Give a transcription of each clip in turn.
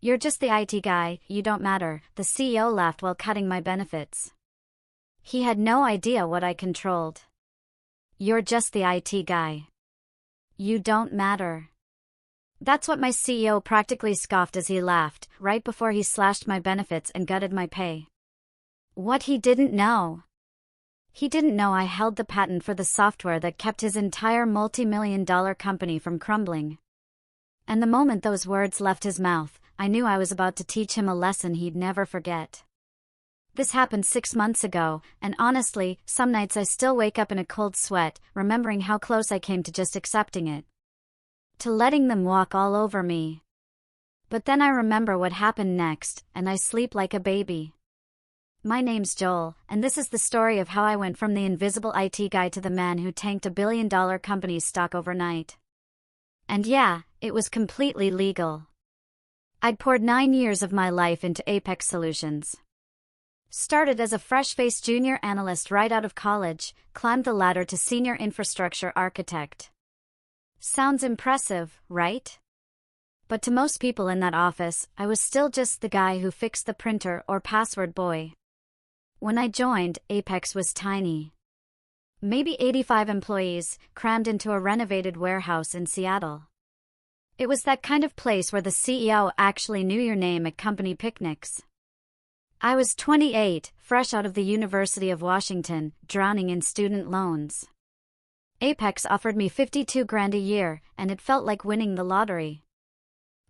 You're just the IT guy, you don't matter, the CEO laughed while cutting my benefits. He had no idea what I controlled. You're just the IT guy. You don't matter. That's what my CEO practically scoffed as he laughed, right before he slashed my benefits and gutted my pay. What he didn't know. He didn't know I held the patent for the software that kept his entire multi-million-dollar company from crumbling. And the moment those words left his mouth, I knew I was about to teach him a lesson he'd never forget. This happened 6 months ago, and honestly, some nights I still wake up in a cold sweat, remembering how close I came to just accepting it. To letting them walk all over me. But then I remember what happened next, and I sleep like a baby. My name's Joel, and this is the story of how I went from the invisible IT guy to the man who tanked a billion-dollar company's stock overnight. And yeah, it was completely legal. I'd poured 9 years of my life into Apex Solutions. Started as a fresh-faced junior analyst right out of college, climbed the ladder to senior infrastructure architect. Sounds impressive, right? But to most people in that office, I was still just the guy who fixed the printer or password boy. When I joined, Apex was tiny. Maybe 85 employees, crammed into a renovated warehouse in Seattle. It was that kind of place where the CEO actually knew your name at company picnics. I was 28, fresh out of the University of Washington, drowning in student loans. Apex offered me $52,000 a year, and it felt like winning the lottery.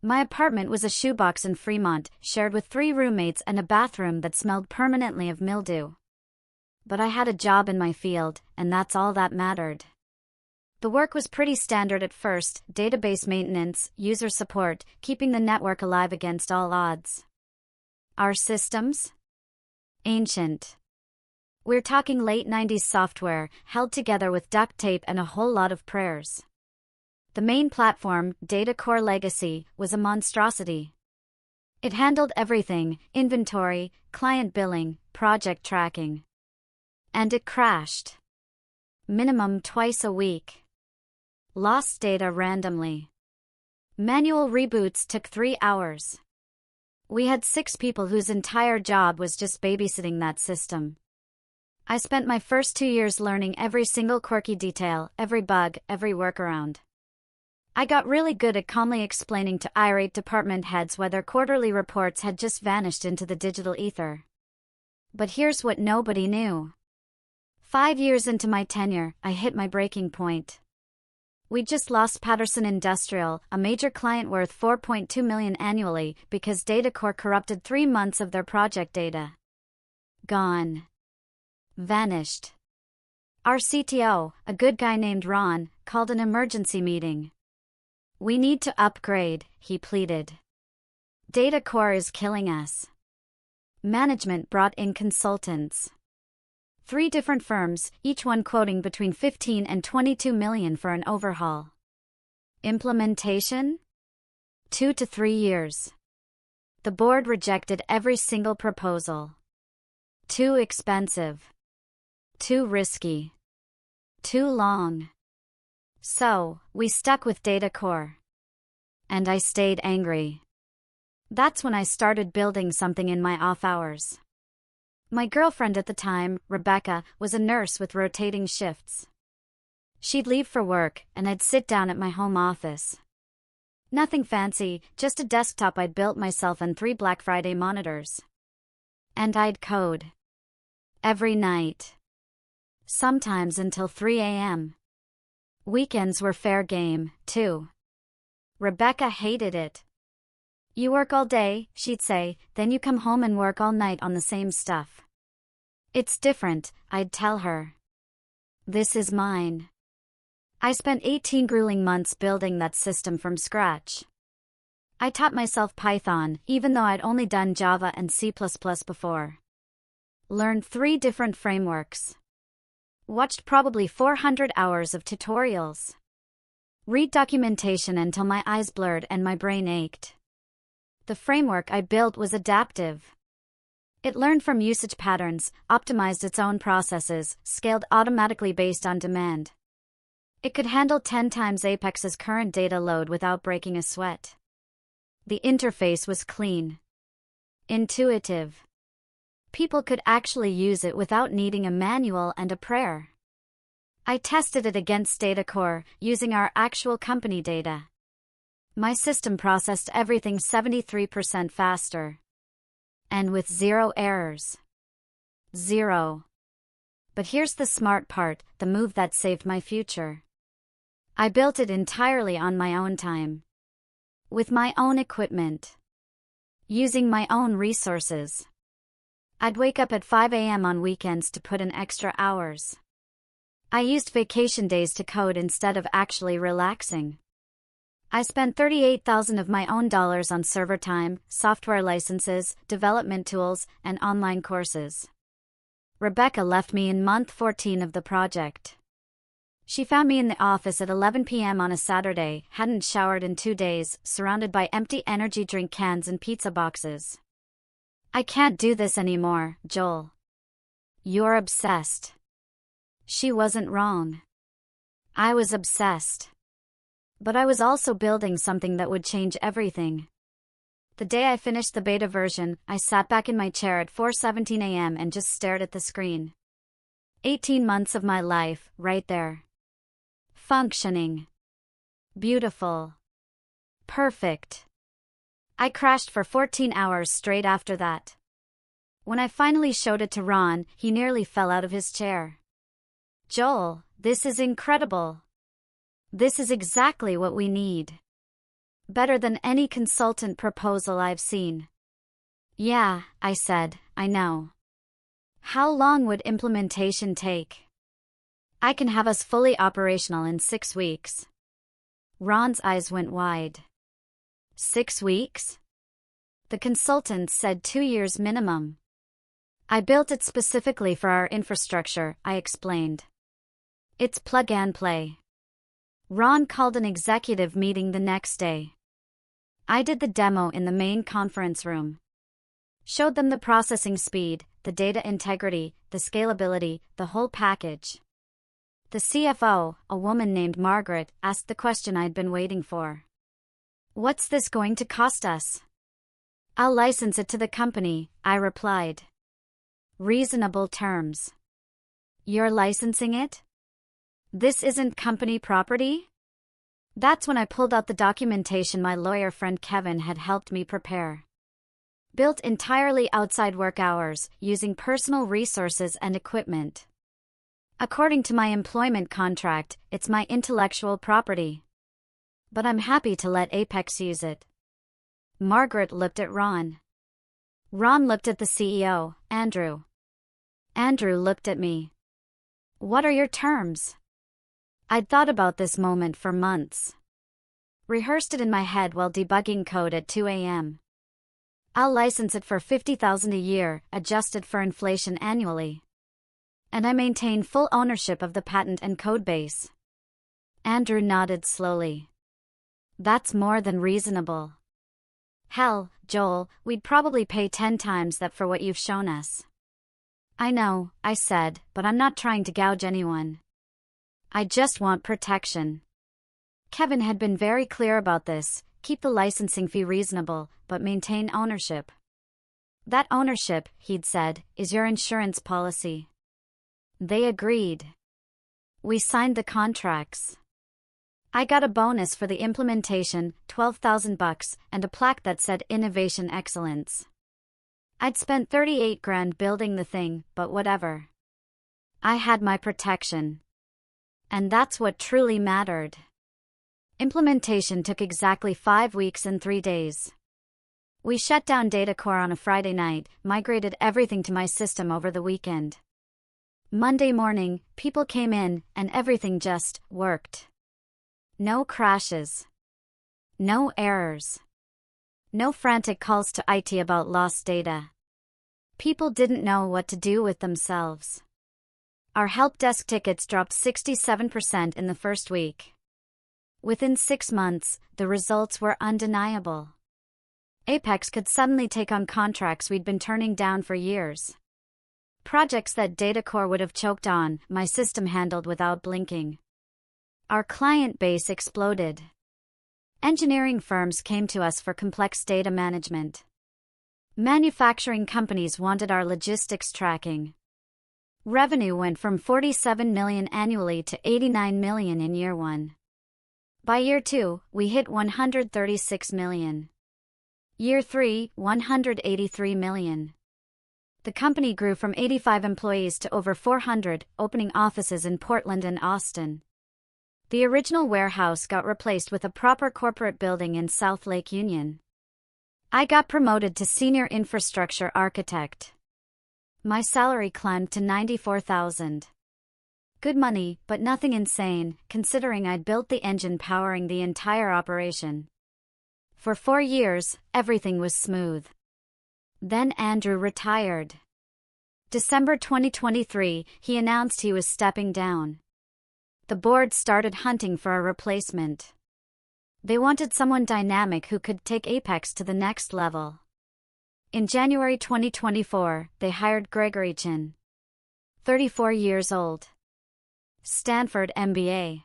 My apartment was a shoebox in Fremont, shared with 3 roommates and a bathroom that smelled permanently of mildew. But I had a job in my field, and that's all that mattered. The work was pretty standard at first: database maintenance, user support, keeping the network alive against all odds. Our systems? Ancient. We're talking late 90s software, held together with duct tape and a whole lot of prayers. The main platform, Data Core Legacy, was a monstrosity. It handled everything: inventory, client billing, project tracking. And it crashed. Minimum twice a week. Lost data randomly. Manual reboots took 3 hours. We had 6 people whose entire job was just babysitting that system. I spent my first 2 years learning every single quirky detail, every bug, every workaround. I got really good at calmly explaining to irate department heads why their quarterly reports had just vanished into the digital ether. But here's what nobody knew. 5 years into my tenure, I hit my breaking point. We just lost Patterson Industrial, a major client worth $4.2 million annually, because DataCore corrupted 3 months of their project data. Gone. Vanished. Our CTO, a good guy named Ron, called an emergency meeting. We need to upgrade, he pleaded. DataCore is killing us. Management brought in consultants. 3 different firms, each one quoting between $15 and $22 million for an overhaul. Implementation? 2 to 3 years. The board rejected every single proposal. Too expensive. Too risky. Too long. So, we stuck with DataCore. And I stayed angry. That's when I started building something in my off hours. My girlfriend at the time, Rebecca, was a nurse with rotating shifts. She'd leave for work, and I'd sit down at my home office. Nothing fancy, just a desktop I'd built myself and 3 Black Friday monitors. And I'd code. Every night. Sometimes until 3 a.m. Weekends were fair game, too. Rebecca hated it. You work all day, she'd say, then you come home and work all night on the same stuff. It's different, I'd tell her. This is mine. I spent 18 grueling months building that system from scratch. I taught myself Python, even though I'd only done Java and C++ before. Learned 3 different frameworks. Watched probably 400 hours of tutorials. Read documentation until my eyes blurred and my brain ached. The framework I built was adaptive. It learned from usage patterns, optimized its own processes, scaled automatically based on demand. It could handle 10 times Apex's current data load without breaking a sweat. The interface was clean, intuitive. People could actually use it without needing a manual and a prayer. I tested it against DataCore, using our actual company data. My system processed everything 73% faster. And with 0 errors. 0. But here's the smart part, the move that saved my future. I built it entirely on my own time. With my own equipment. Using my own resources. I'd wake up at 5 a.m. on weekends to put in extra hours. I used vacation days to code instead of actually relaxing. I spent $38,000 of my own dollars on server time, software licenses, development tools, and online courses. Rebecca left me in month 14 of the project. She found me in the office at 11 p.m. on a Saturday, hadn't showered in 2 days, surrounded by empty energy drink cans and pizza boxes. I can't do this anymore, Joel. You're obsessed. She wasn't wrong. I was obsessed. But I was also building something that would change everything. The day I finished the beta version, I sat back in my chair at 4:17 a.m. and just stared at the screen. 18 months of my life, right there. Functioning. Beautiful. Perfect. I crashed for 14 hours straight after that. When I finally showed it to Ron, he nearly fell out of his chair. Joel, this is incredible. This is exactly what we need. Better than any consultant proposal I've seen. Yeah, I said, I know. How long would implementation take? I can have us fully operational in 6 weeks. Ron's eyes went wide. 6 weeks? The consultants said 2 years minimum. I built it specifically for our infrastructure, I explained. It's plug and play. Ron called an executive meeting the next day. I did the demo in the main conference room. Showed them the processing speed, the data integrity, the scalability, the whole package. The CFO, a woman named Margaret, asked the question I'd been waiting for. What's this going to cost us? I'll license it to the company, I replied. Reasonable terms. You're licensing it? This isn't company property? That's when I pulled out the documentation my lawyer friend Kevin had helped me prepare. Built entirely outside work hours, using personal resources and equipment. According to my employment contract, it's my intellectual property. But I'm happy to let Apex use it. Margaret looked at Ron. Ron looked at the CEO, Andrew. Andrew looked at me. What are your terms? I'd thought about this moment for months. Rehearsed it in my head while debugging code at 2 a.m. I'll license it for $50,000 a year, adjusted for inflation annually. And I maintain full ownership of the patent and codebase. Andrew nodded slowly. That's more than reasonable. Hell, Joel, we'd probably pay 10 times that for what you've shown us. I know, I said, but I'm not trying to gouge anyone. I just want protection. Kevin had been very clear about this, keep the licensing fee reasonable, but maintain ownership. That ownership, he'd said, is your insurance policy. They agreed. We signed the contracts. I got a bonus for the implementation, $12,000, and a plaque that said Innovation Excellence. I'd spent $38,000 building the thing, but whatever. I had my protection. And that's what truly mattered. Implementation took exactly 5 weeks and 3 days. We shut down DataCore on a Friday night, migrated everything to my system over the weekend. Monday morning, people came in, and everything just worked. No crashes. No errors. No frantic calls to IT about lost data. People didn't know what to do with themselves. Our help desk tickets dropped 67% in the first week. Within 6 months, the results were undeniable. Apex could suddenly take on contracts we'd been turning down for years. Projects that DataCore would have choked on, my system handled without blinking. Our client base exploded. Engineering firms came to us for complex data management. Manufacturing companies wanted our logistics tracking. Revenue went from 47 million annually to 89 million in year 1. By year 2, we hit 136 million. Year 3, 183 million. The company grew from 85 employees to over 400, opening offices in Portland and Austin. The original warehouse got replaced with a proper corporate building in South Lake Union. I got promoted to senior infrastructure architect. My salary climbed to $94,000. Good money, but nothing insane, considering I'd built the engine powering the entire operation. For 4 years, everything was smooth. Then Andrew retired. December 2023, he announced he was stepping down. The board started hunting for a replacement. They wanted someone dynamic who could take Apex to the next level. In January 2024, they hired Gregory Chin. 34 years old. Stanford MBA.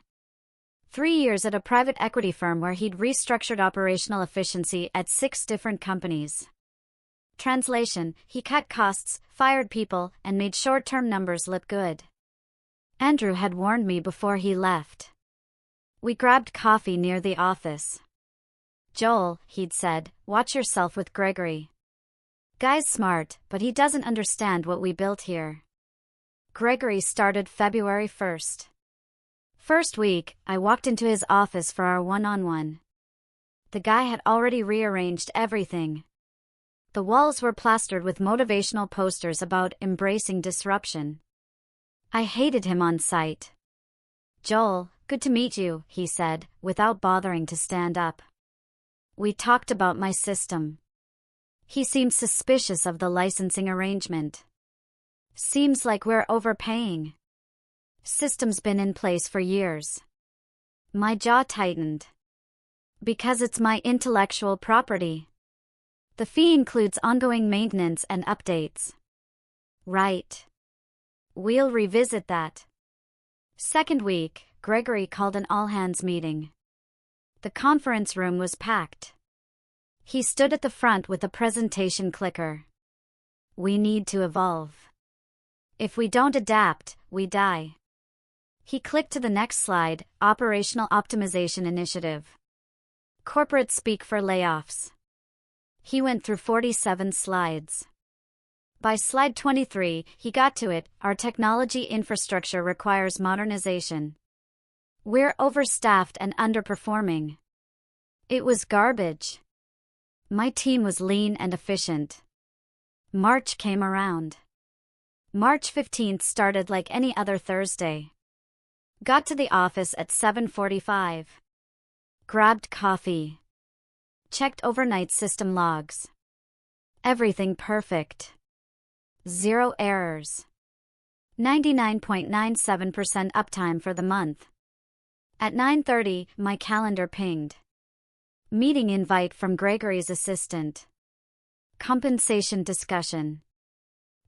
3 years at a private equity firm where he'd restructured operational efficiency at 6 different companies. Translation: he cut costs, fired people, and made short-term numbers look good. Andrew had warned me before he left. We grabbed coffee near the office. "Joel," he'd said, "watch yourself with Gregory. Guy's smart, but he doesn't understand what we built here." Gregory started February 1st. First week, I walked into his office for our one-on-one. The guy had already rearranged everything. The walls were plastered with motivational posters about embracing disruption. I hated him on sight. "Joel, good to meet you," he said, without bothering to stand up. We talked about my system. He seemed suspicious of the licensing arrangement. "Seems like we're overpaying." "System's been in place for years." My jaw tightened. "Because it's my intellectual property. The fee includes ongoing maintenance and updates." "Right. We'll revisit that." Second week, Gregory called an all-hands meeting. The conference room was packed. He stood at the front with a presentation clicker. "We need to evolve. If we don't adapt, we die." He clicked to the next slide: Operational Optimization Initiative. Corporate speak for layoffs. He went through 47 slides. By slide 23, he got to it: Our technology infrastructure requires modernization. We're overstaffed and underperforming. It was garbage. My team was lean and efficient. March came around. March 15th started like any other Thursday. Got to the office at 7:45. Grabbed coffee. Checked overnight system logs. Everything perfect. 0 errors. 99.97% uptime for the month. At 9:30, my calendar pinged. Meeting invite from Gregory's assistant. Compensation discussion.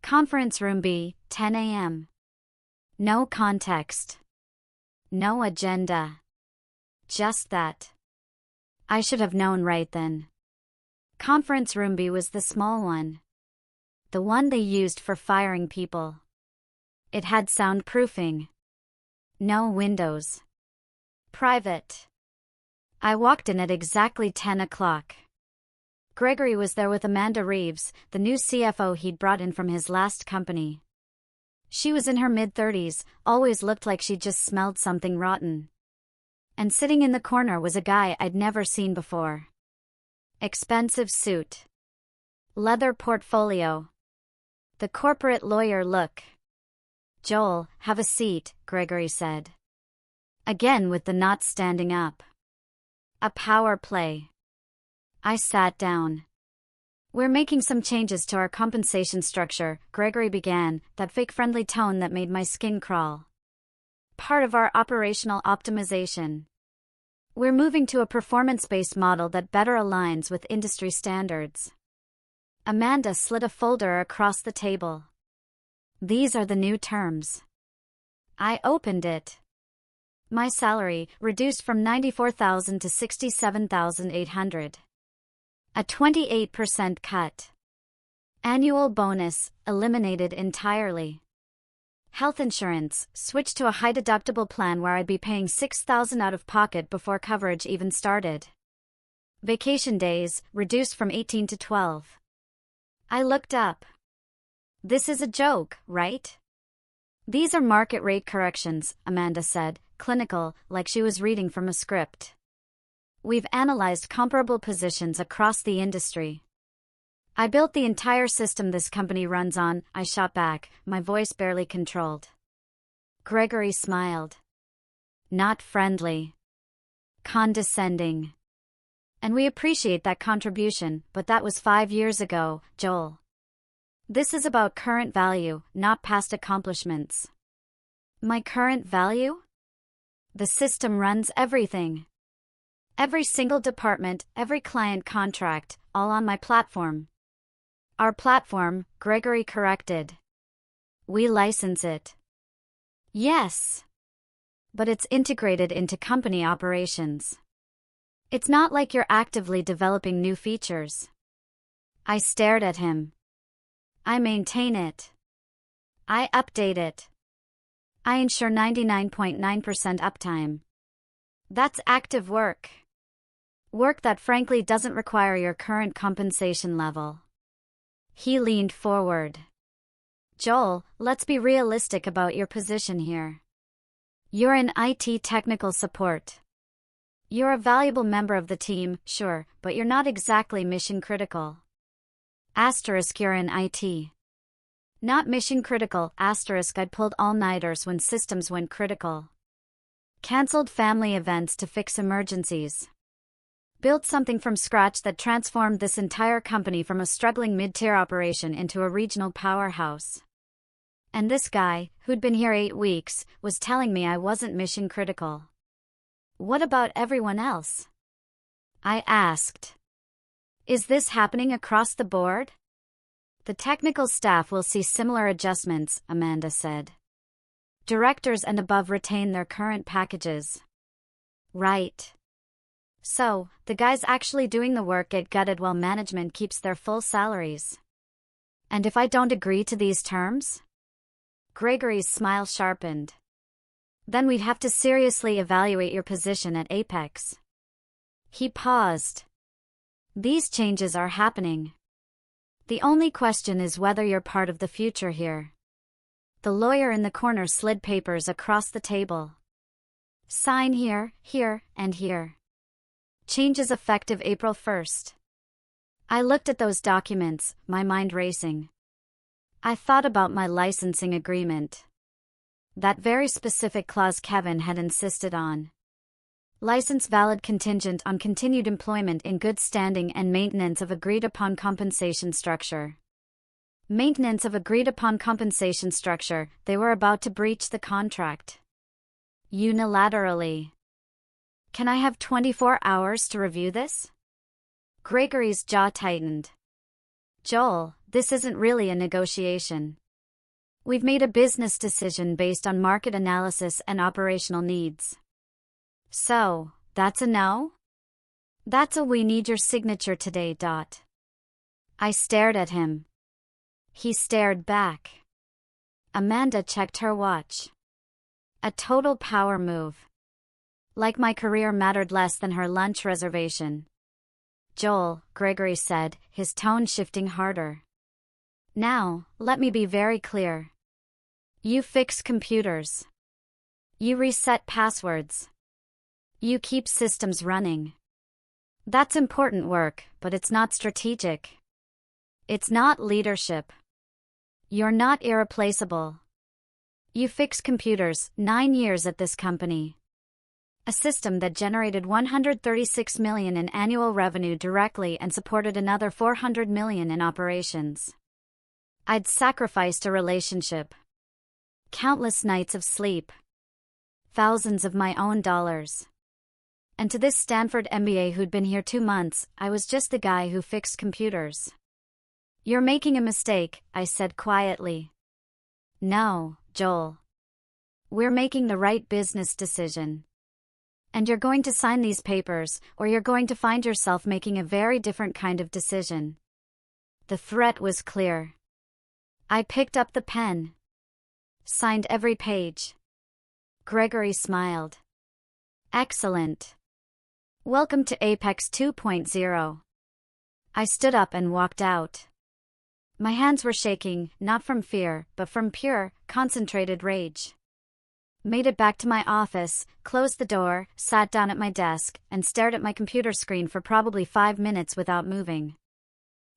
Conference room B, 10 a.m. No context. No agenda. Just that. I should have known right then. Conference room B was the small one. The one they used for firing people. It had soundproofing. No windows. Private. I walked in at exactly 10 o'clock. Gregory was there with Amanda Reeves, the new CFO he'd brought in from his last company. She was in her mid-30s, always looked like she'd just smelled something rotten. And sitting in the corner was a guy I'd never seen before. Expensive suit. Leather portfolio. The corporate lawyer look. "Joel, have a seat," Gregory said. Again with the not standing up. A power play. I sat down. "We're making some changes to our compensation structure," Gregory began, that fake friendly tone that made my skin crawl. "Part of our operational optimization. We're moving to a performance-based model that better aligns with industry standards." Amanda slid a folder across the table. "These are the new terms." I opened it. My salary reduced from $94,000 to $67,800. A 28% cut. Annual bonus eliminated entirely. Health insurance switched to a high-deductible plan where I'd be paying $6,000 out of pocket before coverage even started. Vacation days reduced from 18 to 12. I looked up. This is a joke, right? These are market rate corrections, Amanda said, clinical, like she was reading from a script. We've analyzed comparable positions across the industry. I built the entire system this company runs on, I shot back, my voice barely controlled. Gregory smiled. Not friendly. Condescending. And we appreciate that contribution, but that was 5 years ago, Joel. This is about current value, not past accomplishments. My current value? The system runs everything. Every single department, every client contract, all on my platform. Our platform, Gregory corrected. We license it. Yes. But it's integrated into company operations. It's not like you're actively developing new features. I stared at him. I maintain it. I update it. I ensure 99.9% uptime. That's active work. Work that frankly doesn't require your current compensation level. He leaned forward. Joel, let's be realistic about your position here. You're in IT technical support. You're a valuable member of the team, sure, but you're not exactly mission critical. Asterisk, you're in IT. Not mission critical, asterisk, I'd pulled all-nighters when systems went critical. Cancelled family events to fix emergencies. Built something from scratch that transformed this entire company from a struggling mid-tier operation into a regional powerhouse. And this guy, who'd been here 8 weeks, was telling me I wasn't mission critical. What about everyone else? I asked. Is this happening across the board? The technical staff will see similar adjustments, Amanda said. Directors and above retain their current packages. Right. So, the guys actually doing the work get gutted while management keeps their full salaries. And if I don't agree to these terms? Gregory's smile sharpened. Then we'd have to seriously evaluate your position at Apex. He paused. These changes are happening. The only question is whether you're part of the future here. The lawyer in the corner slid papers across the table. Sign here, here, and here. Changes effective April 1st. I looked at those documents, my mind racing. I thought about my licensing agreement. That very specific clause Kevin had insisted on. License valid contingent on continued employment in good standing and maintenance of agreed-upon compensation structure. Maintenance of agreed-upon compensation structure, they were about to breach the contract. Unilaterally. Can I have 24 hours to review this? Gregory's jaw tightened. Joel, this isn't really a negotiation. We've made a business decision based on market analysis and operational needs. So, that's a no? That's a we need your signature today. I stared at him. He stared back. Amanda checked her watch. A total power move. Like my career mattered less than her lunch reservation. Joel, Gregory said, his tone shifting harder. Now, let me be very clear. You fix computers. You reset passwords. You keep systems running. That's important work, but it's not strategic. It's not leadership. You're not irreplaceable. You fix computers, 9 years at this company. A system that generated $136 million in annual revenue directly and supported another $400 million in operations. I'd sacrificed a relationship. Countless nights of sleep. Thousands of my own dollars. And to this Stanford MBA who'd been here 2 months, I was just the guy who fixed computers. You're making a mistake, I said quietly. No, Joel. We're making the right business decision. And you're going to sign these papers, or you're going to find yourself making a very different kind of decision. The threat was clear. I picked up the pen. Signed every page. Gregory smiled. Excellent. Welcome to Apex 2.0. I stood up and walked out. My hands were shaking, not from fear, but from pure, concentrated rage. Made it back to my office, closed the door, sat down at my desk, and stared at my computer screen for probably 5 minutes without moving.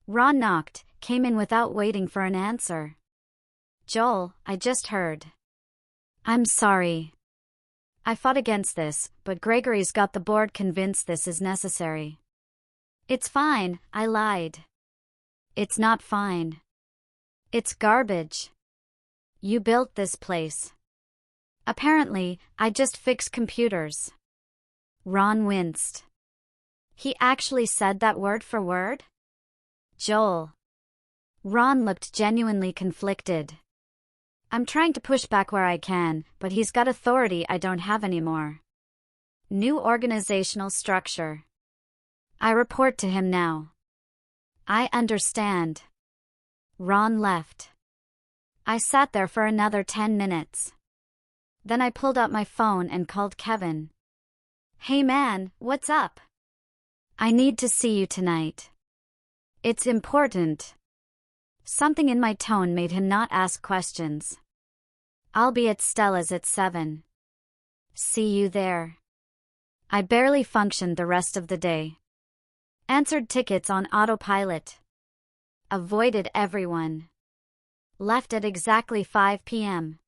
Ron knocked, came in without waiting for an answer. Joel, I just heard. I'm sorry. I fought against this, but Gregory's got the board convinced this is necessary. It's fine, I lied. It's not fine. It's garbage. You built this place. Apparently, I just fix computers. Ron winced. He actually said that word for word? Joel. Ron looked genuinely conflicted. I'm trying to push back where I can, but he's got authority I don't have anymore. New organizational structure. I report to him now. I understand. Ron left. I sat there for another 10 minutes. Then I pulled out my phone and called Kevin. Hey man, what's up? I need to see you tonight. It's important. Something in my tone made him not ask questions. I'll be at Stella's at 7. See you there. I barely functioned the rest of the day. Answered tickets on autopilot. Avoided everyone. Left at exactly 5 p.m.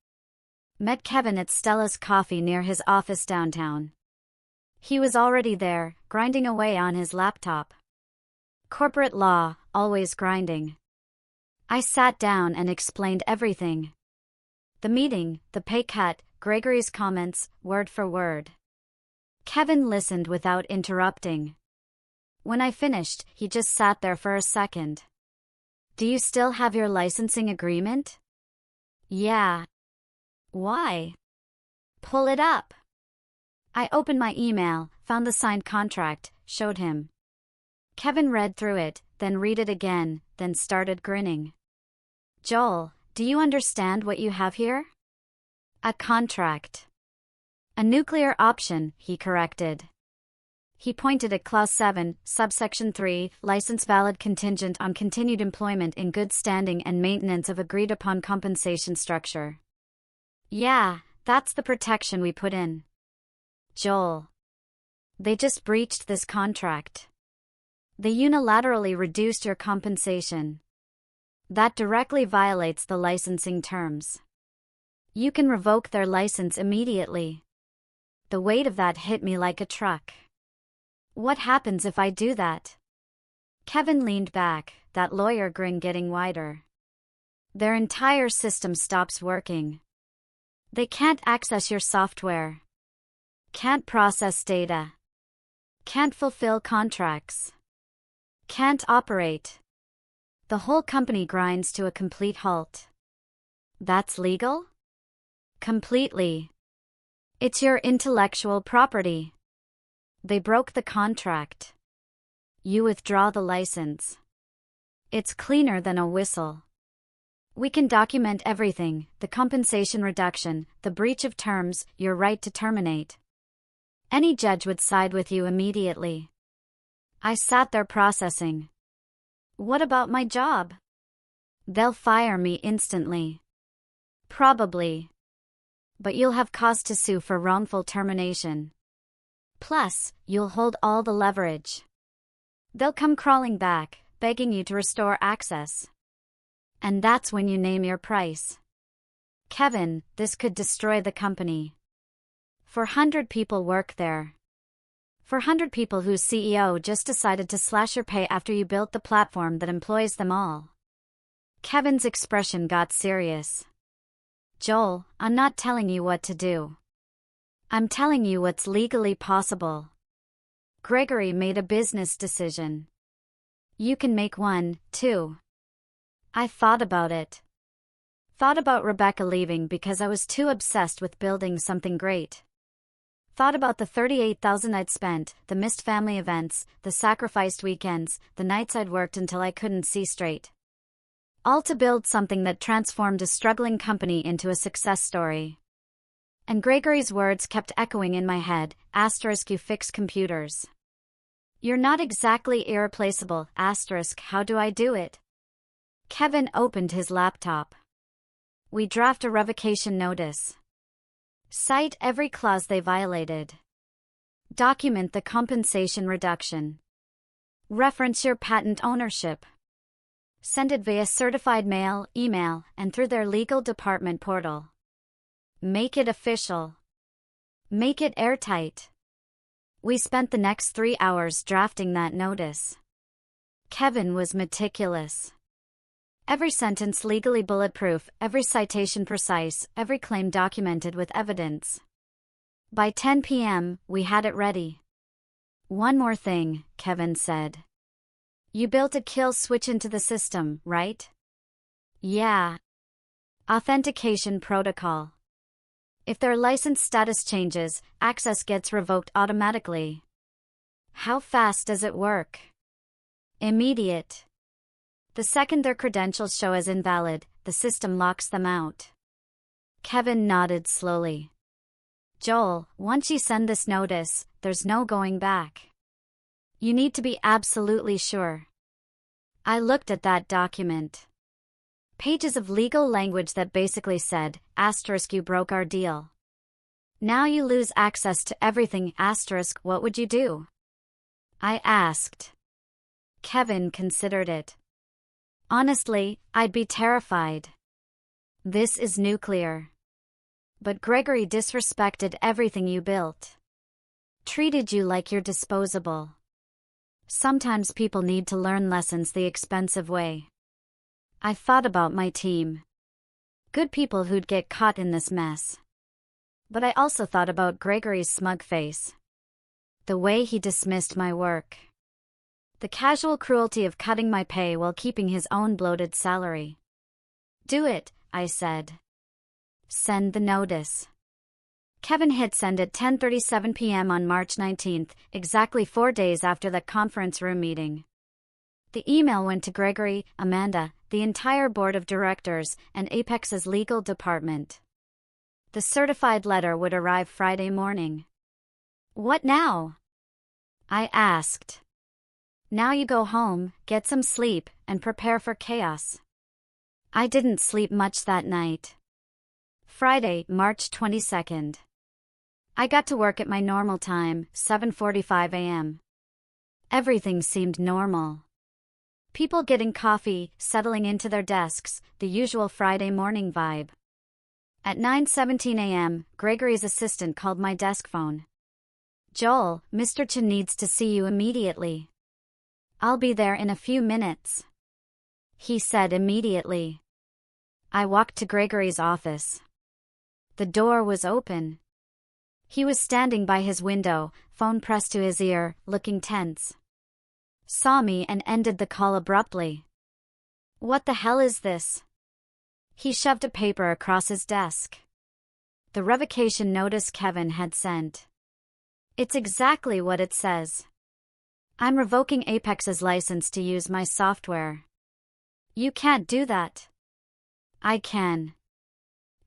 Met Kevin at Stella's Coffee near his office downtown. He was already there, grinding away on his laptop. Corporate law, always grinding. I sat down and explained everything. The meeting, the pay cut, Gregory's comments, word for word. Kevin listened without interrupting. When I finished, he just sat there for a second. Do you still have your licensing agreement? Yeah. Why? Pull it up. I opened my email, found the signed contract, showed him. Kevin read through it, then read it again, then started grinning. Joel, do you understand what you have here? A contract. A nuclear option, he corrected. He pointed at Clause 7, Subsection 3, license valid contingent on continued employment in good standing and maintenance of agreed-upon compensation structure. Yeah, that's the protection we put in. Joel. They just breached this contract. They unilaterally reduced your compensation. That directly violates the licensing terms. You can revoke their license immediately. The weight of that hit me like a truck. What happens if I do that? Kevin leaned back, that lawyer grin getting wider. Their entire system stops working. They can't access your software. Can't process data. Can't fulfill contracts. Can't operate. The whole company grinds to a complete halt. That's legal? Completely. It's your intellectual property. They broke the contract. You withdraw the license. It's cleaner than a whistle. We can document everything, the compensation reduction, the breach of terms, your right to terminate. Any judge would side with you immediately. I sat there processing. What about my job? They'll fire me instantly. Probably. But you'll have cause to sue for wrongful termination. Plus, you'll hold all the leverage. They'll come crawling back, begging you to restore access. And that's when you name your price. Kevin, this could destroy the company. 400 people work there. 400 people whose CEO just decided to slash your pay after you built the platform that employs them all. Kevin's expression got serious. Joel, I'm not telling you what to do. I'm telling you what's legally possible. Gregory made a business decision. You can make one, too. I thought about it. Thought about Rebecca leaving because I was too obsessed with building something great. Thought about the 38,000 I'd spent, the missed family events, the sacrificed weekends, the nights I'd worked until I couldn't see straight. All to build something that transformed a struggling company into a success story. And Gregory's words kept echoing in my head, *You fix computers. You're not exactly irreplaceable, *. How do I do it? Kevin opened his laptop. We draft a revocation notice. Cite every clause they violated. Document the compensation reduction. Reference your patent ownership. Send it via certified mail, email, and through their legal department portal. Make it official. Make it airtight. We spent the next 3 hours drafting that notice. Kevin was meticulous. Every sentence legally bulletproof, every citation precise, every claim documented with evidence. By 10 p.m., we had it ready. One more thing, Kevin said. You built a kill switch into the system, right? Yeah. Authentication protocol. If their license status changes, access gets revoked automatically. How fast does it work? Immediate. The second their credentials show as invalid, the system locks them out. Kevin nodded slowly. Joel, once you send this notice, there's no going back. You need to be absolutely sure. I looked at that document. Pages of legal language that basically said, * you broke our deal. Now you lose access to everything, *, what would you do? I asked. Kevin considered it. Honestly, I'd be terrified. This is nuclear. But Gregory disrespected everything you built. Treated you like you're disposable. Sometimes people need to learn lessons the expensive way. I thought about my team. Good people who'd get caught in this mess. But I also thought about Gregory's smug face. The way he dismissed my work. The casual cruelty of cutting my pay while keeping his own bloated salary. Do it, I said. Send the notice. Kevin hit send at 10:37 p.m. on March 19, exactly 4 days after the conference room meeting. The email went to Gregory, Amanda, the entire board of directors, and Apex's legal department. The certified letter would arrive Friday morning. What now? I asked. Now you go home, get some sleep, and prepare for chaos. I didn't sleep much that night. Friday, March 22nd. I got to work at my normal time, 7:45 a.m. Everything seemed normal. People getting coffee, settling into their desks, the usual Friday morning vibe. At 9:17 a.m., Gregory's assistant called my desk phone. Joel, Mr. Chen needs to see you immediately. I'll be there in a few minutes. He said immediately. I walked to Gregory's office. The door was open. He was standing by his window, phone pressed to his ear, looking tense. Saw me and ended the call abruptly. What the hell is this? He shoved a paper across his desk. The revocation notice Kevin had sent. It's exactly what it says. I'm revoking Apex's license to use my software. You can't do that. I can.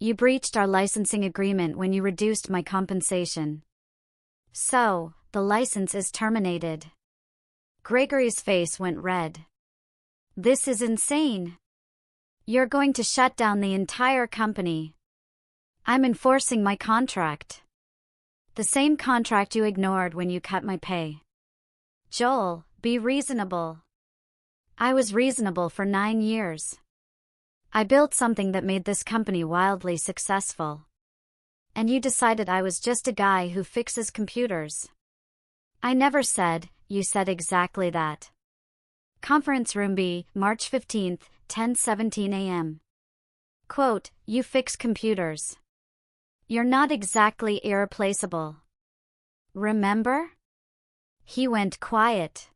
You breached our licensing agreement when you reduced my compensation. So, the license is terminated. Gregory's face went red. This is insane. You're going to shut down the entire company. I'm enforcing my contract. The same contract you ignored when you cut my pay. Joel, be reasonable. I was reasonable for 9 years. I built something that made this company wildly successful. And you decided I was just a guy who fixes computers. I never said, you said exactly that. Conference Room B, March 15, 10:17 a.m. Quote, you fix computers. You're not exactly irreplaceable. Remember? He went quiet.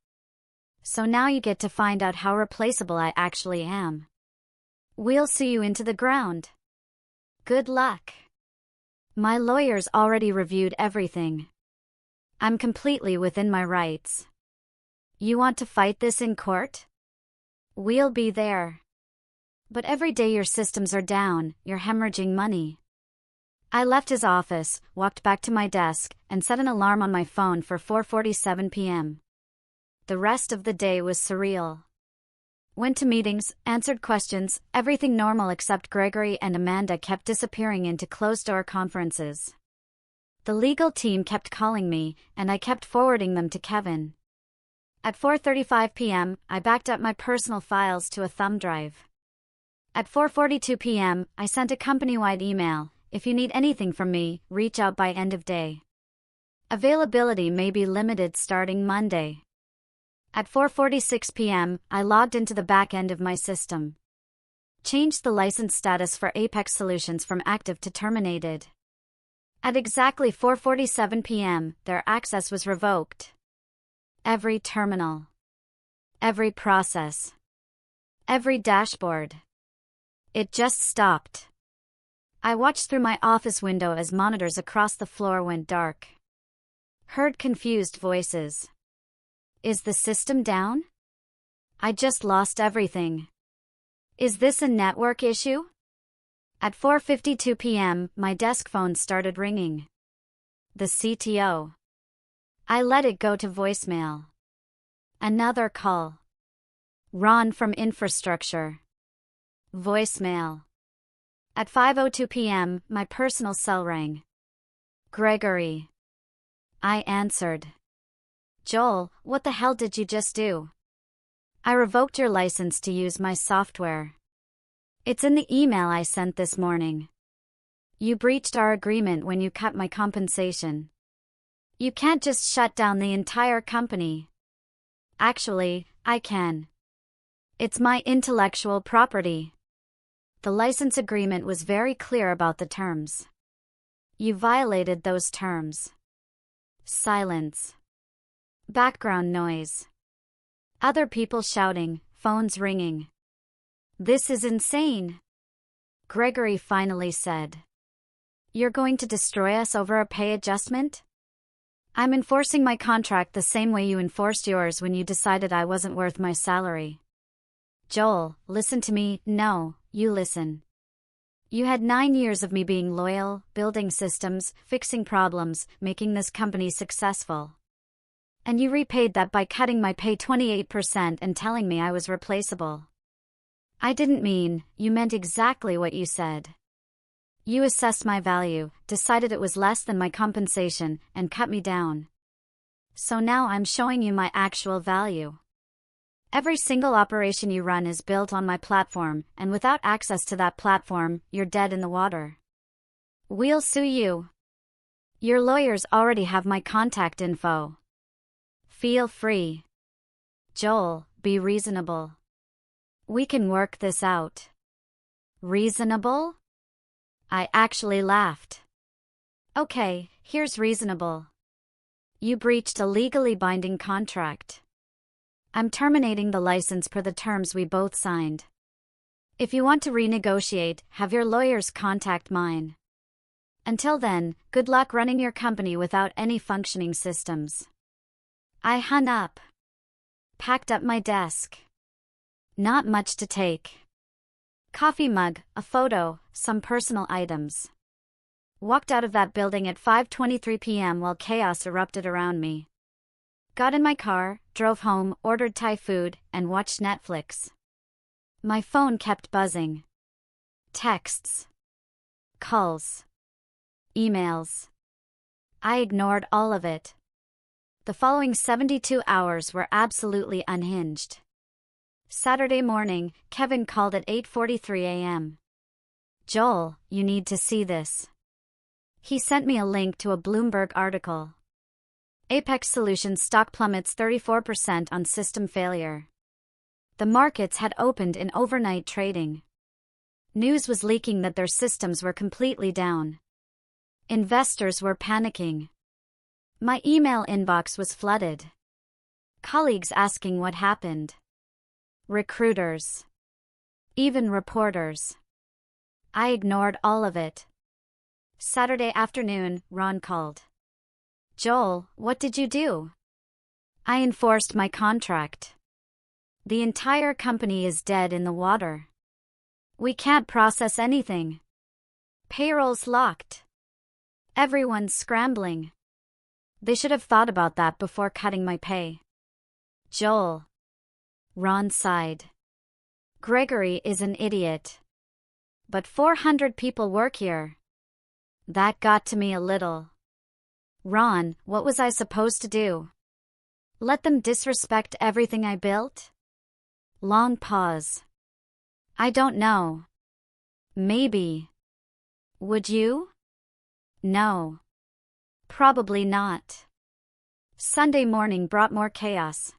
So now you get to find out how replaceable I actually am. We'll sue you into the ground. Good luck. My lawyers already reviewed everything. I'm completely within my rights. You want to fight this in court? We'll be there. But every day your systems are down, you're hemorrhaging money. I left his office, walked back to my desk, and set an alarm on my phone for 4:47 p.m. The rest of the day was surreal. Went to meetings, answered questions, everything normal except Gregory and Amanda kept disappearing into closed-door conferences. The legal team kept calling me, and I kept forwarding them to Kevin. At 4:35 p.m., I backed up my personal files to a thumb drive. At 4:42 p.m., I sent a company-wide email, "If you need anything from me, reach out by end of day. Availability may be limited starting Monday." At 4:46 p.m., I logged into the back end of my system. Changed the license status for Apex Solutions from active to terminated. At exactly 4:47 p.m., their access was revoked. Every terminal. Every process. Every dashboard. It just stopped. I watched through my office window as monitors across the floor went dark. Heard confused voices. Is the system down? I just lost everything. Is this a network issue? At 4:52 p.m., my desk phone started ringing. The CTO. I let it go to voicemail. Another call. Ron from infrastructure. Voicemail. At 5:02 p.m., my personal cell rang. Gregory. I answered. Joel, what the hell did you just do? I revoked your license to use my software. It's in the email I sent this morning. You breached our agreement when you cut my compensation. You can't just shut down the entire company. Actually, I can. It's my intellectual property. The license agreement was very clear about the terms. You violated those terms. Silence. Background noise. Other people shouting, phones ringing. This is insane. Gregory finally said. You're going to destroy us over a pay adjustment? I'm enforcing my contract the same way you enforced yours when you decided I wasn't worth my salary. Joel, listen to me. No, you listen. You had 9 years of me being loyal, building systems, fixing problems, making this company successful. And you repaid that by cutting my pay 28% and telling me I was replaceable. I didn't mean, you meant exactly what you said. You assessed my value, decided it was less than my compensation, and cut me down. So now I'm showing you my actual value. Every single operation you run is built on my platform, and without access to that platform, you're dead in the water. We'll sue you. Your lawyers already have my contact info. Feel free. Joel, be reasonable. We can work this out. Reasonable? I actually laughed. Okay, here's reasonable. You breached a legally binding contract. I'm terminating the license per the terms we both signed. If you want to renegotiate, have your lawyers contact mine. Until then, good luck running your company without any functioning systems. I hung up. Packed up my desk. Not much to take. Coffee mug, a photo, some personal items. Walked out of that building at 5:23 p.m. while chaos erupted around me. Got in my car, drove home, ordered Thai food, and watched Netflix. My phone kept buzzing. Texts. Calls. Emails. I ignored all of it. The following 72 hours were absolutely unhinged. Saturday morning, Kevin called at 8:43 a.m. Joel, you need to see this. He sent me a link to a Bloomberg article. Apex Solutions stock plummets 34% on system failure. The markets had opened in overnight trading. News was leaking that their systems were completely down. Investors were panicking. My email inbox was flooded. Colleagues asking what happened. Recruiters. even reporters. I ignored all of it. Saturday afternoon, Ron called. Joel, what did you do? I enforced my contract. The entire company is dead in the water. We can't process anything. Payroll's locked. Everyone's scrambling. They should have thought about that before cutting my pay. Joel. Ron sighed. Gregory is an idiot. But 400 people work here. That got to me a little. Ron, what was I supposed to do? Let them disrespect everything I built? Long pause. I don't know. Maybe. Would you? No. Probably not. Sunday morning brought more chaos.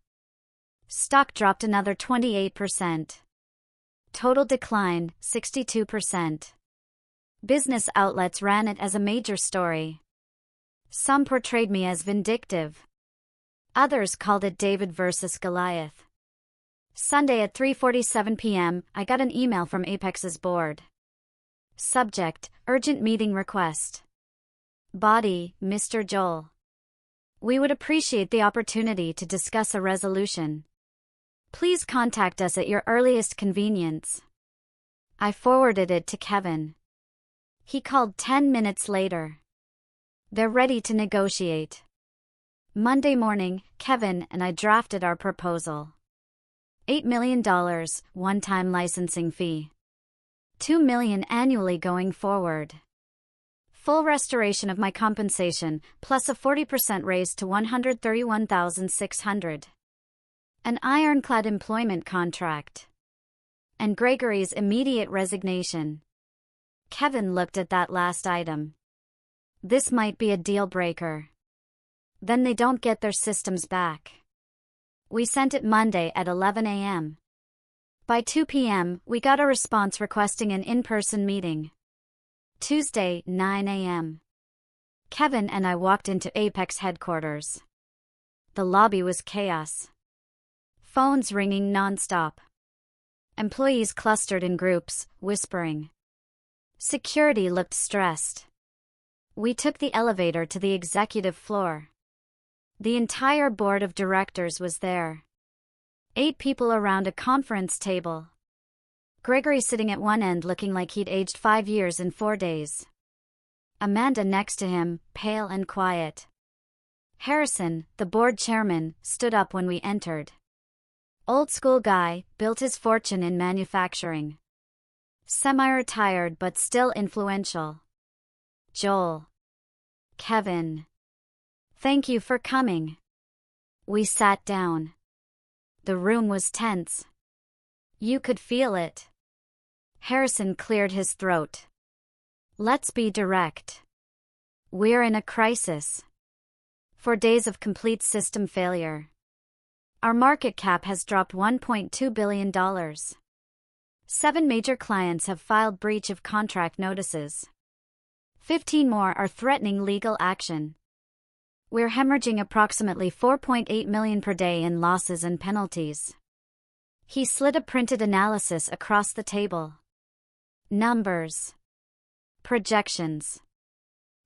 Stock dropped another 28%. Total decline, 62%. Business outlets ran it as a major story. Some portrayed me as vindictive. Others called it David versus Goliath. Sunday at 3:47 p.m., I got an email from Apex's board. Subject, urgent meeting request. Body, Mr. Joel. We would appreciate the opportunity to discuss a resolution. Please contact us at your earliest convenience. I forwarded it to Kevin. He called 10 minutes later. They're ready to negotiate. Monday morning, Kevin and I drafted our proposal. $8 million, one-time licensing fee. $2 million annually going forward. Full restoration of my compensation, plus a 40% raise to $131,600. An ironclad employment contract. And Gregory's immediate resignation. Kevin looked at that last item. This might be a deal breaker. Then they don't get their systems back. We sent it Monday at 11 a.m. By 2 p.m., we got a response requesting an in-person meeting. Tuesday, 9 a.m. Kevin and I walked into Apex headquarters. The lobby was chaos. Phones ringing non-stop. Employees clustered in groups, whispering. Security looked stressed. We took the elevator to the executive floor. The entire board of directors was there. 8 people around a conference table. Gregory sitting at one end looking like he'd aged 5 years in 4 days. Amanda next to him, pale and quiet. Harrison, the board chairman, stood up when we entered. Old school guy, built his fortune in manufacturing. Semi-retired but still influential. Joel. Kevin. Thank you for coming. We sat down. The room was tense. You could feel it. Harrison cleared his throat. Let's be direct. We're in a crisis. 4 days of complete system failure. Our market cap has dropped $1.2 billion. 7 major clients have filed breach of contract notices. 15 more are threatening legal action. We're hemorrhaging approximately $4.8 million per day in losses and penalties. He slid a printed analysis across the table. Numbers. Projections.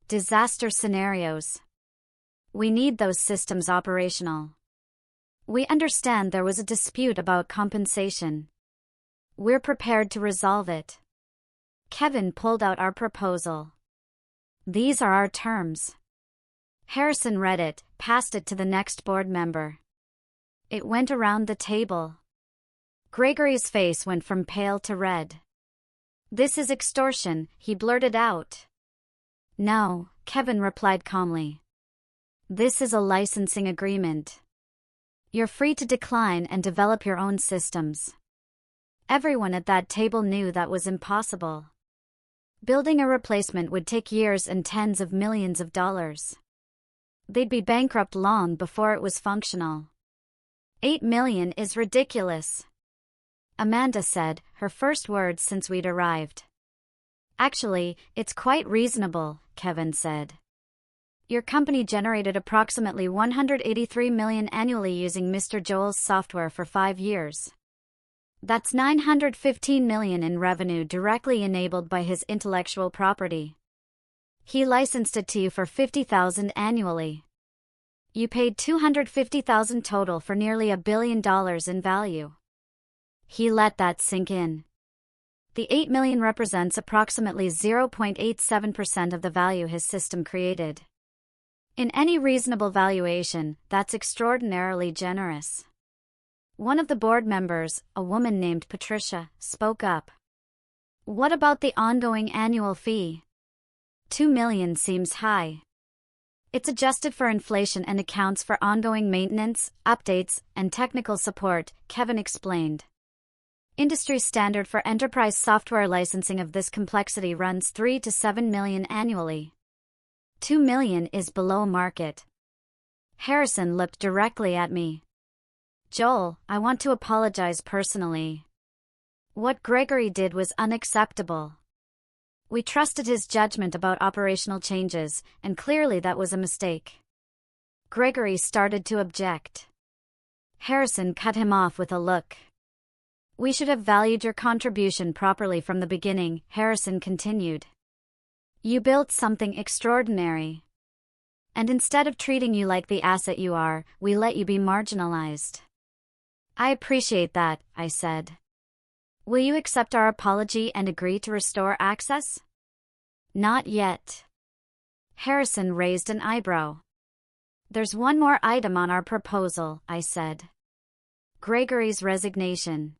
Disaster scenarios. We need those systems operational. We understand there was a dispute about compensation. We're prepared to resolve it. Kevin pulled out our proposal. These are our terms. Harrison read it, passed it to the next board member. It went around the table. Gregory's face went from pale to red. This is extortion, he blurted out. No, Kevin replied calmly. This is a licensing agreement. You're free to decline and develop your own systems. Everyone at that table knew that was impossible. Building a replacement would take years and tens of millions of dollars. They'd be bankrupt long before it was functional. $8 million is ridiculous. Amanda said, her first words since we'd arrived. Actually, it's quite reasonable, Kevin said. Your company generated approximately $183 million annually using Mr. Joel's software for 5 years. That's $915 million in revenue directly enabled by his intellectual property. He licensed it to you for $50,000 annually. You paid $250,000 total for nearly $1 billion in value. He let that sink in. The $8 million represents approximately 0.87% of the value his system created. In any reasonable valuation, that's extraordinarily generous. One of the board members, a woman named Patricia, spoke up. What about the ongoing annual fee? $2 million seems high. It's adjusted for inflation and accounts for ongoing maintenance, updates, and technical support, Kevin explained. Industry standard for enterprise software licensing of this complexity runs $3 to $7 million annually. $2 million is below market. Harrison looked directly at me. Joel, I want to apologize personally. What Gregory did was unacceptable. We trusted his judgment about operational changes, and clearly that was a mistake. Gregory started to object. Harrison cut him off with a look. We should have valued your contribution properly from the beginning, Harrison continued. You built something extraordinary. And instead of treating you like the asset you are, we let you be marginalized. I appreciate that, I said. Will you accept our apology and agree to restore access? Not yet. Harrison raised an eyebrow. There's one more item on our proposal, I said. Gregory's resignation.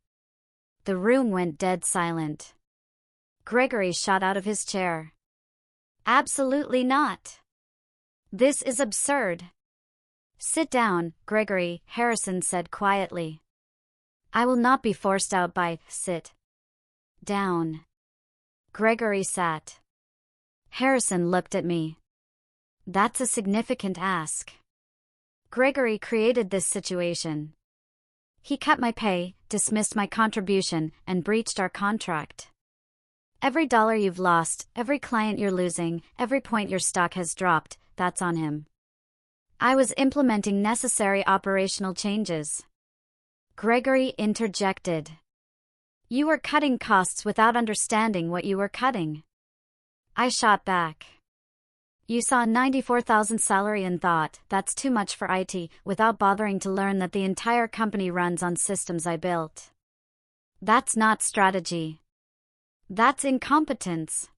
The room went dead silent. Gregory shot out of his chair. Absolutely not. This is absurd. Sit down, Gregory, Harrison said quietly. I will not be forced out by, sit down. Gregory sat. Harrison looked at me. That's a significant ask. Gregory created this situation. He cut my pay, dismissed my contribution, and breached our contract. Every dollar you've lost, every client you're losing, every point your stock has dropped, that's on him. I was implementing necessary operational changes. Gregory interjected. You were cutting costs without understanding what you were cutting. I shot back. You saw $94,000 salary and thought, that's too much for IT, without bothering to learn that the entire company runs on systems I built. That's not strategy. That's incompetence.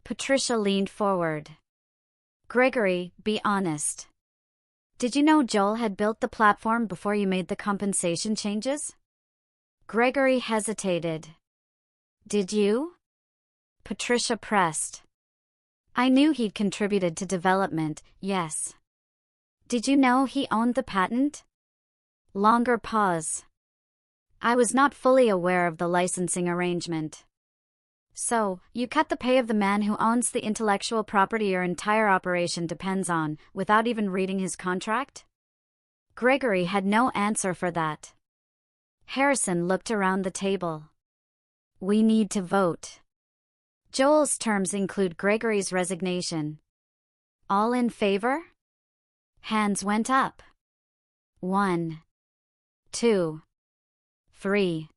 Patricia leaned forward. Gregory, be honest. Did you know Joel had built the platform before you made the compensation changes? Gregory hesitated. Did you? Patricia pressed. I knew he'd contributed to development, yes. Did you know he owned the patent? Longer pause. I was not fully aware of the licensing arrangement. So, you cut the pay of the man who owns the intellectual property your entire operation depends on, without even reading his contract? Gregory had no answer for that. Harrison looked around the table. We need to vote. Joel's terms include Gregory's resignation. All in favor? Hands went up. 1, 2, 3.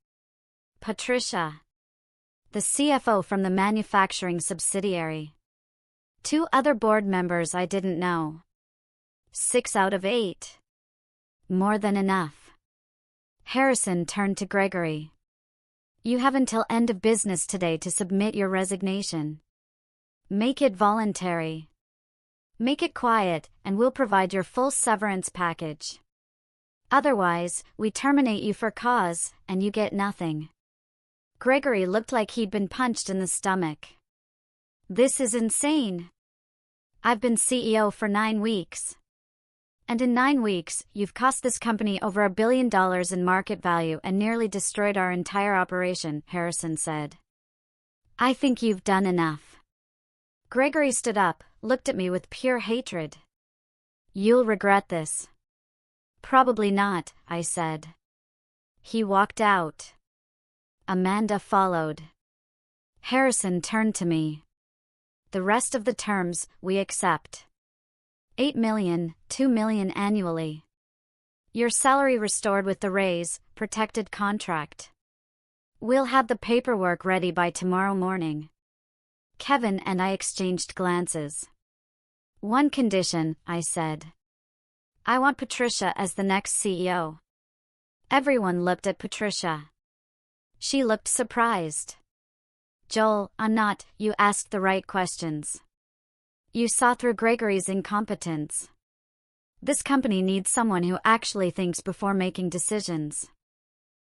Patricia, the CFO from the manufacturing subsidiary. 2 other board members I didn't know. 6 out of 8. More than enough. Harrison turned to Gregory. You have until end of business today to submit your resignation. Make it voluntary. Make it quiet, and we'll provide your full severance package. Otherwise, we terminate you for cause, and you get nothing. Gregory looked like he'd been punched in the stomach. This is insane. I've been CEO for 9 weeks. And in 9 weeks, you've cost this company over $1 billion in market value and nearly destroyed our entire operation, Harrison said. I think you've done enough. Gregory stood up, looked at me with pure hatred. You'll regret this. Probably not, I said. He walked out. Amanda followed. Harrison turned to me. The rest of the terms, we accept. $8 million, $2 million annually. Your salary restored with the raise, protected contract. We'll have the paperwork ready by tomorrow morning. Kevin and I exchanged glances. One condition, I said. I want Patricia as the next CEO. Everyone looked at Patricia. She looked surprised. Joel, I'm not. You asked the right questions. You saw through Gregory's incompetence. This company needs someone who actually thinks before making decisions.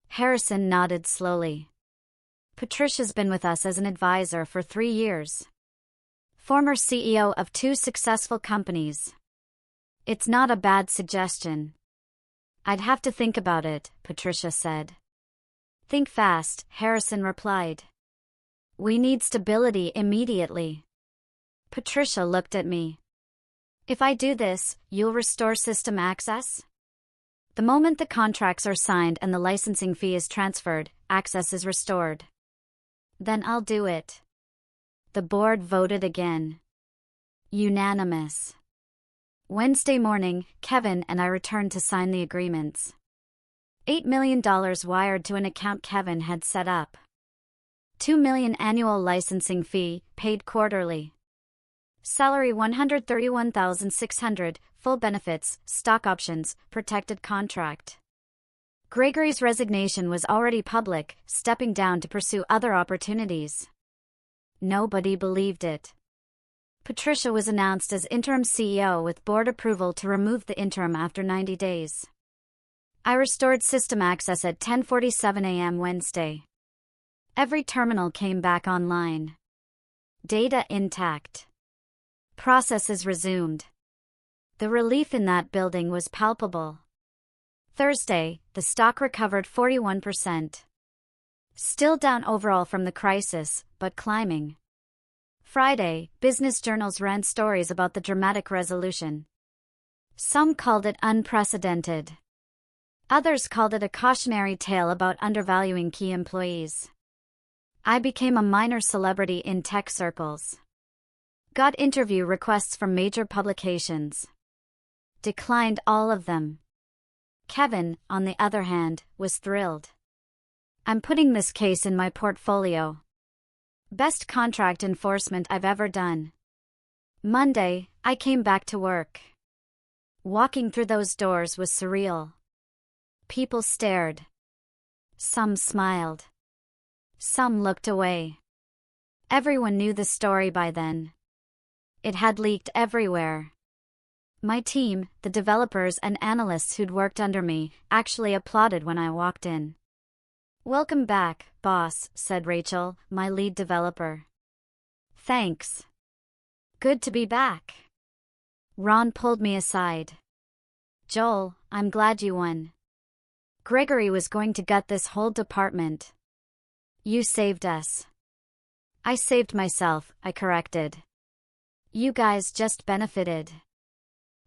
Harrison nodded slowly. Patricia's been with us as an advisor for 3 years. Former CEO of 2 successful companies. It's not a bad suggestion. I'd have to think about it, Patricia said. Think fast, Harrison replied. We need stability immediately. Patricia looked at me. If I do this, you'll restore system access? The moment the contracts are signed and the licensing fee is transferred, access is restored. Then I'll do it. The board voted again. Unanimous. Wednesday morning, Kevin and I returned to sign the agreements. $8 million wired to an account Kevin had set up. $2 million annual licensing fee, paid quarterly. Salary $131,600, full benefits, stock options, protected contract. Gregory's resignation was already public, stepping down to pursue other opportunities. Nobody believed it. Patricia was announced as interim CEO with board approval to remove the interim after 90 days. I restored system access at 10:47 a.m. Wednesday. Every terminal came back online. Data intact. Processes resumed. The relief in that building was palpable. Thursday, the stock recovered 41%. Still down overall from the crisis, but climbing. Friday, business journals ran stories about the dramatic resolution. Some called it unprecedented. Others called it a cautionary tale about undervaluing key employees. I became a minor celebrity in tech circles. Got interview requests from major publications. Declined all of them. Kevin, on the other hand, was thrilled. I'm putting this case in my portfolio. Best contract enforcement I've ever done. Monday, I came back to work. Walking through those doors was surreal. People stared. Some smiled. Some looked away. Everyone knew the story by then. It had leaked everywhere. My team, the developers and analysts who'd worked under me, actually applauded when I walked in. Welcome back, boss, said Rachel, my lead developer. Thanks. Good to be back. Ron pulled me aside. Joel, I'm glad you won. Gregory was going to gut this whole department. You saved us. I saved myself, I corrected. You guys just benefited.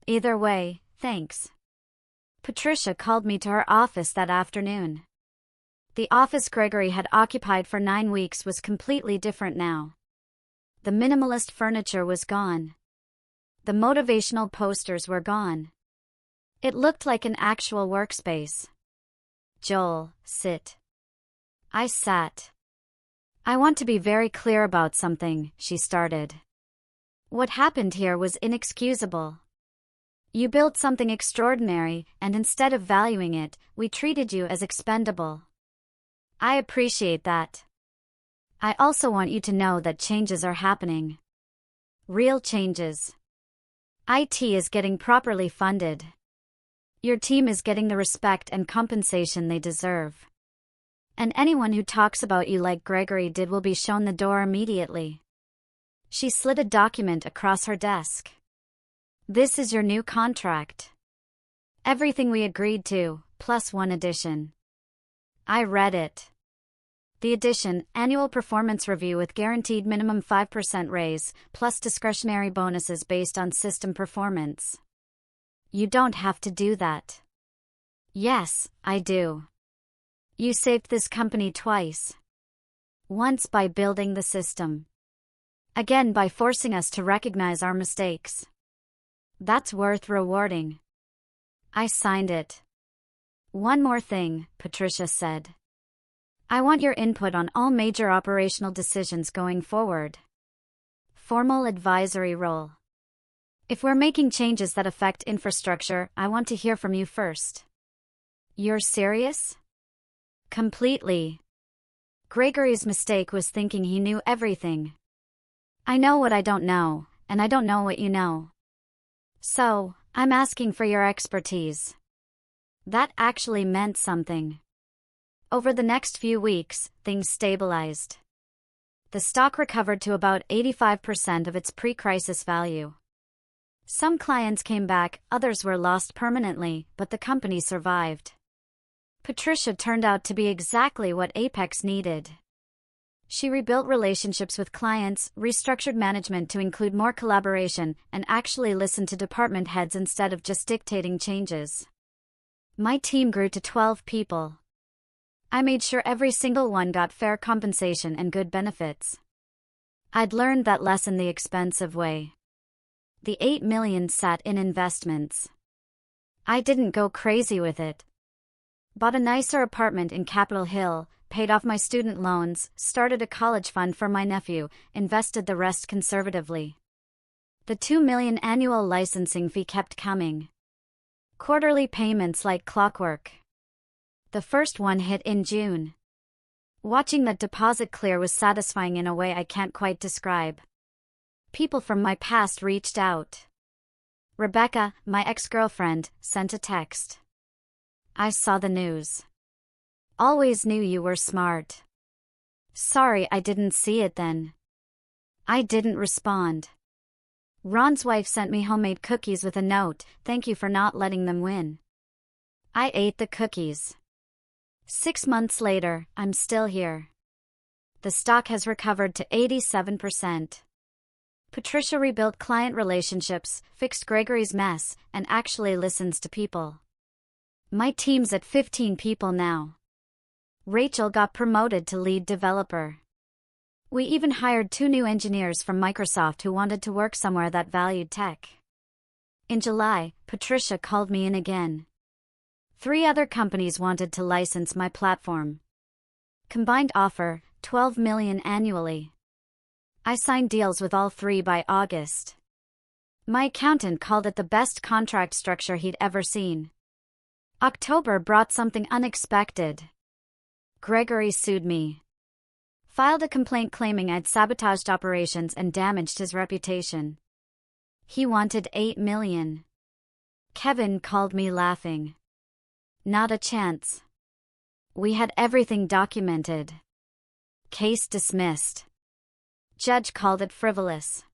Either way, thanks. Patricia called me to her office that afternoon. The office Gregory had occupied for 9 weeks was completely different now. The minimalist furniture was gone. The motivational posters were gone. It looked like an actual workspace. Joel, sit. I sat. I want to be very clear about something, she started. What happened here was inexcusable. You built something extraordinary, and instead of valuing it, we treated you as expendable. I appreciate that. I also want you to know that changes are happening. Real changes. IT is getting properly funded. Your team is getting the respect and compensation they deserve. And anyone who talks about you like Gregory did will be shown the door immediately. She slid a document across her desk. This is your new contract. Everything we agreed to, plus one addition. I read it. The addition, annual performance review with guaranteed minimum 5% raise, plus discretionary bonuses based on system performance. You don't have to do that. Yes, I do. You saved this company twice. Once by building the system. Again by forcing us to recognize our mistakes. That's worth rewarding. I signed it. One more thing, Patricia said. I want your input on all major operational decisions going forward. Formal advisory role. If we're making changes that affect infrastructure, I want to hear from you first. You're serious? Completely. Gregory's mistake was thinking he knew everything. I know what I don't know, and I don't know what you know. So, I'm asking for your expertise. That actually meant something. Over the next few weeks, things stabilized. The stock recovered to about 85% of its pre-crisis value. Some clients came back, others were lost permanently, but the company survived. Patricia turned out to be exactly what Apex needed. She rebuilt relationships with clients, restructured management to include more collaboration, and actually listened to department heads instead of just dictating changes. My team grew to 12 people. I made sure every single one got fair compensation and good benefits. I'd learned that lesson the expensive way. The $8 million sat in investments. I didn't go crazy with it. Bought a nicer apartment in Capitol Hill, paid off my student loans, started a college fund for my nephew, invested the rest conservatively. The $2 million annual licensing fee kept coming. Quarterly payments like clockwork. The first one hit in June. Watching that deposit clear was satisfying in a way I can't quite describe. People from my past reached out. Rebecca, my ex-girlfriend, sent a text. I saw the news. Always knew you were smart. Sorry I didn't see it then. I didn't respond. Ron's wife sent me homemade cookies with a note, thank you for not letting them win. I ate the cookies. 6 months later, I'm still here. The stock has recovered to 87%. Patricia rebuilt client relationships, fixed Gregory's mess, and actually listens to people. My team's at 15 people now. Rachel got promoted to lead developer. We even hired 2 new engineers from Microsoft who wanted to work somewhere that valued tech. In July, Patricia called me in again. 3 other companies wanted to license my platform. Combined offer, $12 million annually. I signed deals with all 3 by August. My accountant called it the best contract structure he'd ever seen. October brought something unexpected. Gregory sued me. Filed a complaint claiming I'd sabotaged operations and damaged his reputation. He wanted $8 million. Kevin called me laughing. Not a chance. We had everything documented. Case dismissed. Judge called it frivolous.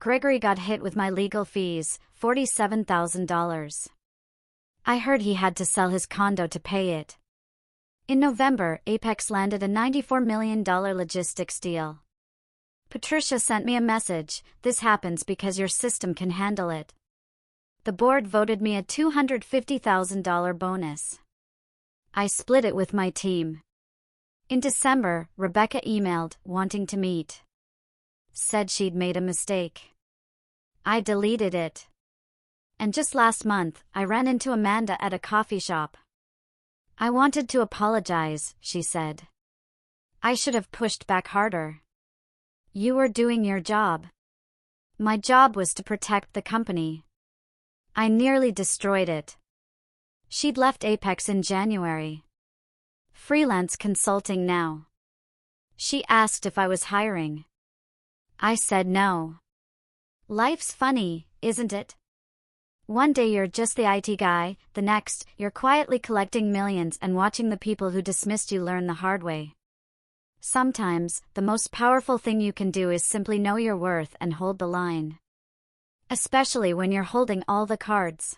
Gregory got hit with my legal fees, $47,000. I heard he had to sell his condo to pay it. In November, Apex landed a $94 million logistics deal. Patricia sent me a message, this happens because your system can handle it. The board voted me a $250,000 bonus. I split it with my team. In December, Rebecca emailed, wanting to meet. Said she'd made a mistake. I deleted it. And just last month, I ran into Amanda at a coffee shop. I wanted to apologize, she said. I should have pushed back harder. You were doing your job. My job was to protect the company. I nearly destroyed it. She'd left Apex in January. Freelance consulting now. She asked if I was hiring. I said no. Life's funny, isn't it? One day you're just the IT guy, the next, you're quietly collecting millions and watching the people who dismissed you learn the hard way. Sometimes, the most powerful thing you can do is simply know your worth and hold the line. Especially when you're holding all the cards.